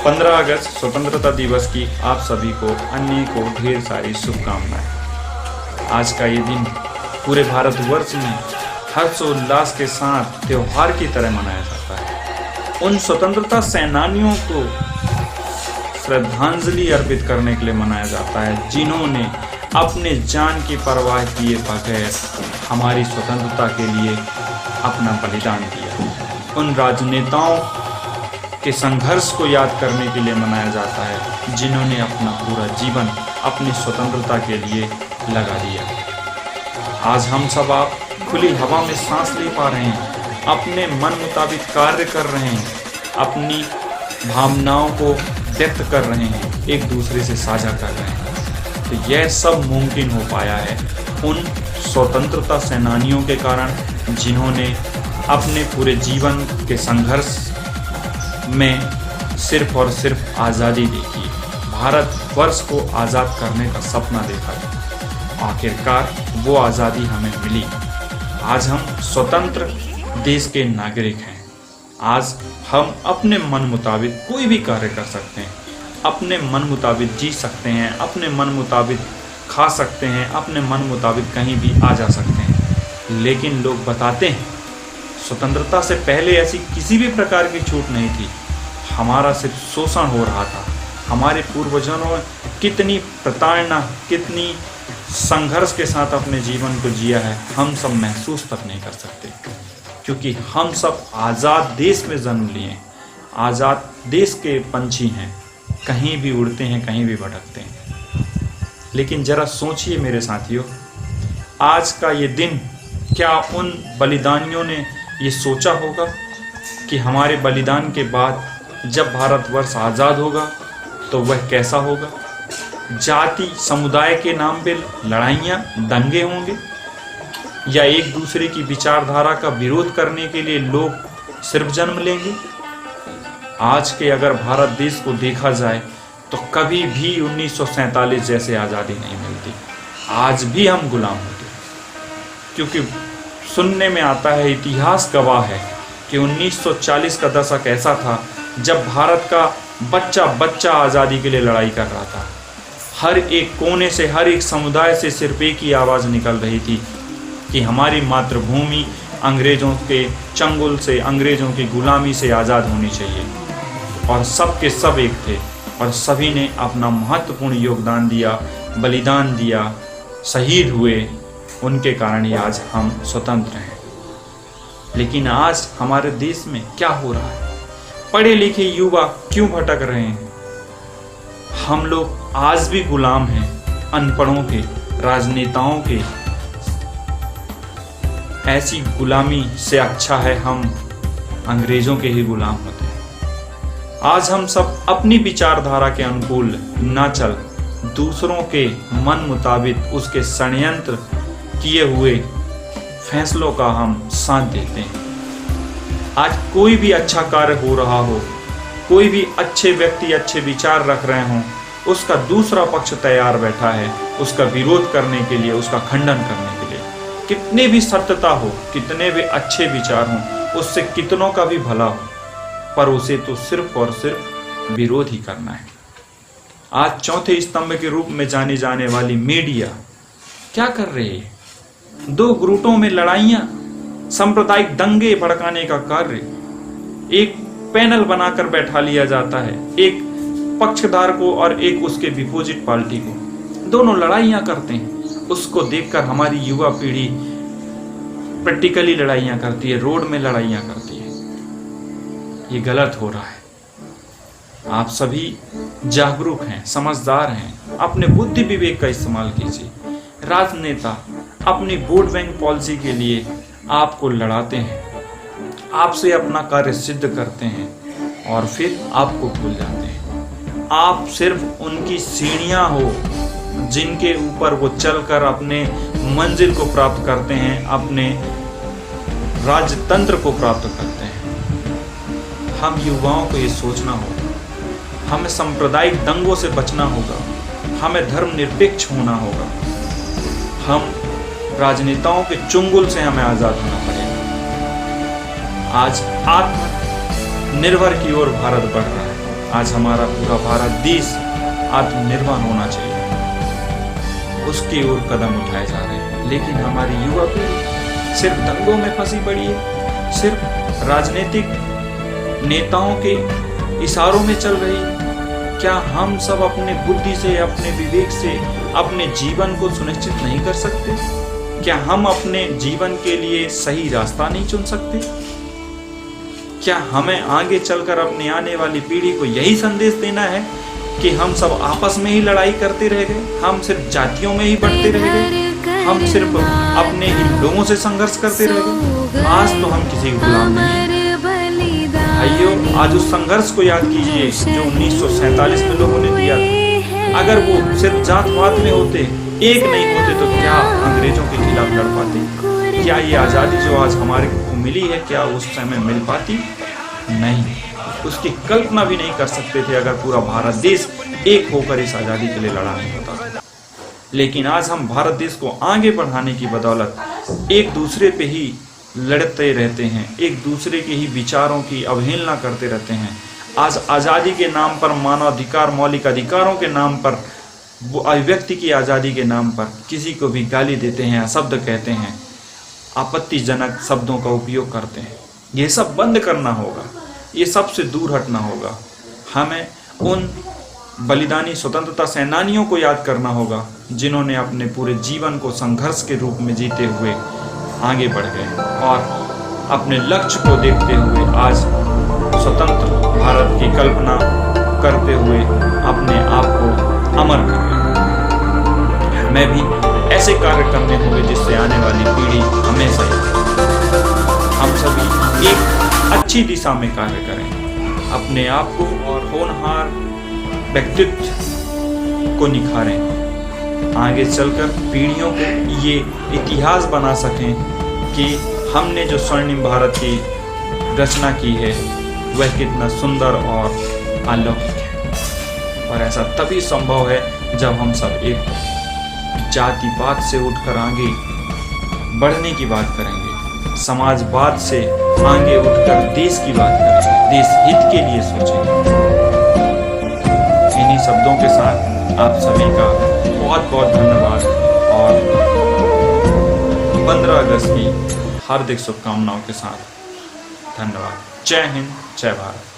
15 अगस्त स्वतंत्रता दिवस की आप सभी को अन्य को ढेर सारी शुभकामनाएं। आज का ये दिन पूरे भारतवर्ष में हर्षोल्लास के साथ त्योहार की तरह मनाया जाता है। उन स्वतंत्रता सेनानियों को श्रद्धांजलि अर्पित करने के लिए मनाया जाता है जिन्होंने अपने जान की परवाह किए बगैर हमारी स्वतंत्रता के लिए अपना बलिदान दिया। उन राजनेताओं के संघर्ष को याद करने के लिए मनाया जाता है जिन्होंने अपना पूरा जीवन अपनी स्वतंत्रता के लिए लगा दिया। आज हम सब आप खुली हवा में सांस ले पा रहे हैं, अपने मन मुताबिक कार्य कर रहे हैं, अपनी भावनाओं को व्यक्त कर रहे हैं, एक दूसरे से साझा कर रहे हैं। तो यह सब मुमकिन हो पाया है उन स्वतंत्रता सेनानियों के कारण जिन्होंने अपने पूरे जीवन के संघर्ष में सिर्फ और सिर्फ आज़ादी देखी, भारतवर्ष को आज़ाद करने का सपना देखा। आखिरकार वो आज़ादी हमें मिली। आज हम स्वतंत्र देश के नागरिक हैं। आज हम अपने मन मुताबिक कोई भी कार्य कर सकते हैं, अपने मन मुताबिक जी सकते हैं, अपने मन मुताबिक खा सकते हैं, अपने मन मुताबिक कहीं भी आ जा सकते हैं। लेकिन लोग बताते हैं स्वतंत्रता से पहले ऐसी किसी भी प्रकार की छूट नहीं थी, हमारा सिर्फ शोषण हो रहा था। हमारे पूर्वजों ने कितनी प्रताड़ना, कितनी संघर्ष के साथ अपने जीवन को जिया है, हम सब महसूस तक नहीं कर सकते, क्योंकि हम सब आज़ाद देश में जन्म लिए, आज़ाद देश के पंछी हैं, कहीं भी उड़ते हैं, कहीं भी भटकते हैं। लेकिन जरा सोचिए मेरे साथियों, आज का ये दिन, क्या उन बलिदानियों ने ये सोचा होगा कि हमारे बलिदान के बाद जब भारतवर्ष आज़ाद होगा तो वह कैसा होगा? जाति समुदाय के नाम पे लड़ाइयाँ, दंगे होंगे, या एक दूसरे की विचारधारा का विरोध करने के लिए लोग सिर्फ जन्म लेंगे? आज के अगर भारत देश को देखा जाए तो कभी भी 1947 जैसे आज़ादी नहीं मिलती। आज भी हम गुलाम होते, क्योंकि सुनने में आता है, इतिहास गवाह है कि 1940 का दशक ऐसा था जब भारत का बच्चा बच्चा आज़ादी के लिए लड़ाई कर रहा था। हर एक कोने से, हर एक समुदाय से सिर्फ एक ही आवाज़ निकल रही थी कि हमारी मातृभूमि अंग्रेज़ों के चंगुल से, अंग्रेज़ों की गुलामी से आज़ाद होनी चाहिए। और सब के सब एक थे और सभी ने अपना महत्वपूर्ण योगदान दिया, बलिदान दिया, शहीद हुए। उनके कारण ही आज हम स्वतंत्र हैं। लेकिन आज हमारे देश में क्या हो रहा है? पढ़े लिखे युवा क्यों भटक रहे हैं? हम लोग आज भी गुलाम हैं अनपढ़ों के, राजनेताओं के। ऐसी गुलामी से अच्छा है हम अंग्रेजों के ही गुलाम होते हैं। आज हम सब अपनी विचारधारा के अनुकूल ना चल, दूसरों के मन मुताबिक उसके षड्यंत्र किए हुए फैसलों का हम साथ देते हैं। आज कोई भी अच्छा कार्य हो रहा हो, कोई भी अच्छे व्यक्ति अच्छे विचार रख रहे हों, उसका दूसरा पक्ष तैयार बैठा है उसका विरोध करने के लिए, उसका खंडन करने के लिए। कितने भी सत्यता हो, कितने भी अच्छे विचार हों, उससे कितनों का भी भला हो, पर उसे तो सिर्फ और सिर्फ विरोध ही करना है। आज चौथे स्तंभ के रूप में जानी जाने वाली मीडिया क्या कर रही है? दो गुटों में लड़ाइयां, सांप्रदायिक दंगे भड़काने का कार्य, एक पैनल बनाकर बैठा लिया जाता है, एक पक्षधार को और एक उसके विपोजिट पार्टी को, दोनों लड़ाइयां करते हैं। उसको देखकर हमारी युवा पीढ़ी प्रैक्टिकली लड़ाइयां करती है, रोड में लड़ाइयां करती है। ये गलत हो रहा है। आप सभी जागरूक हैं, समझदार हैं, अपने बुद्धि विवेक का इस्तेमाल कीजिए। राजनेता अपनी वोट बैंक पॉलिसी के लिए आपको लड़ाते हैं, आपसे अपना कार्य सिद्ध करते हैं और फिर आपको भूल जाते हैं। आप सिर्फ उनकी सीढ़ियां हो जिनके ऊपर वो चलकर अपने मंजिल को प्राप्त करते हैं, अपने राजतंत्र को प्राप्त करते हैं। हम युवाओं को ये सोचना होगा, हमें सांप्रदायिक दंगों से बचना होगा, हमें धर्मनिरपेक्ष होना होगा, हम राजनेताओं के चुंगल से हमें आज़ाद होना पड़ेगा। आज आत्मनिर्भर की ओर भारत बढ़ रहा है। आज हमारा पूरा भारत देश आत्मनिर्भर होना चाहिए, उसकी ओर कदम उठाए जा रहे हैं। लेकिन हमारी युवा पीढ़ी सिर्फ दंगों में फंसी पड़ी है, सिर्फ राजनीतिक नेताओं के इशारों में चल रही है। क्या हम सब अपने बुद्धि से, अपने विवेक से अपने जीवन को सुनिश्चित नहीं कर सकते? क्या हम अपने जीवन के लिए सही रास्ता नहीं चुन सकते? क्या हमें आगे चलकर अपने आने वाली पीढ़ी को यही संदेश देना है कि हम सब आपस में ही लड़ाई करते रह गए, हम सिर्फ जातियों में ही बढ़ते रह गए, हम सिर्फ अपने ही लोगों से संघर्ष करते रह गए? आज तो हम किसी के गुलाम नहीं। भाइयों, आज उस संघर्ष को याद कीजिए जो 1947 में लोगों ने दिया था। अगर वो सिर्फ जात पात में होते, एक नहीं होते, तो क्या अंग्रेजों के खिलाफ लड़ पाते? क्या ये आज़ादी जो आज हमारे को मिली है, क्या उस समय मिल पाती? नहीं, उसकी कल्पना भी नहीं कर सकते थे अगर पूरा भारत देश एक होकर इस आज़ादी के लिए लड़ा नहीं होता। लेकिन आज हम भारत देश को आगे बढ़ाने की बदौलत एक दूसरे पे ही लड़ते रहते हैं, एक दूसरे के ही विचारों की अवहेलना करते रहते हैं। आज आज़ादी के नाम पर, मानवाधिकार, मौलिक अधिकारों के नाम पर, अभिव्यक्ति की आज़ादी के नाम पर किसी को भी गाली देते हैं, शब्द कहते हैं, आपत्तिजनक शब्दों का उपयोग करते हैं। ये सब बंद करना होगा, ये सबसे दूर हटना होगा। हमें उन बलिदानी स्वतंत्रता सेनानियों को याद करना होगा जिन्होंने अपने पूरे जीवन को संघर्ष के रूप में जीते हुए आगे बढ़ गए और अपने लक्ष्य को देखते हुए आज स्वतंत्र भारत की कल्पना करते हुए अपने आप को अमर कर गए। हमें भी ऐसे कार्य करने होंगे जिससे आने वाली पीढ़ी हमेशा हम सभी एक अच्छी दिशा में कार्य करें, अपने आप को और होनहार व्यक्तित्व को निखारें, आगे चलकर पीढ़ियों को ये इतिहास बना सकें कि हमने जो स्वर्णिम भारत की रचना की है वह कितना सुंदर और अलौकिक है। और ऐसा तभी संभव है जब हम सब एक जातिवाद से उठकर आगे बढ़ने की बात करेंगे, समाजवाद से आगे उठकर देश की बात करेंगे, देश हित के लिए सोचेंगे। इन्हीं शब्दों के साथ आप सभी का बहुत बहुत धन्यवाद और 15 अगस्त की हार्दिक शुभकामनाओं के साथ धन्यवाद। जय हिंद, जय भारत।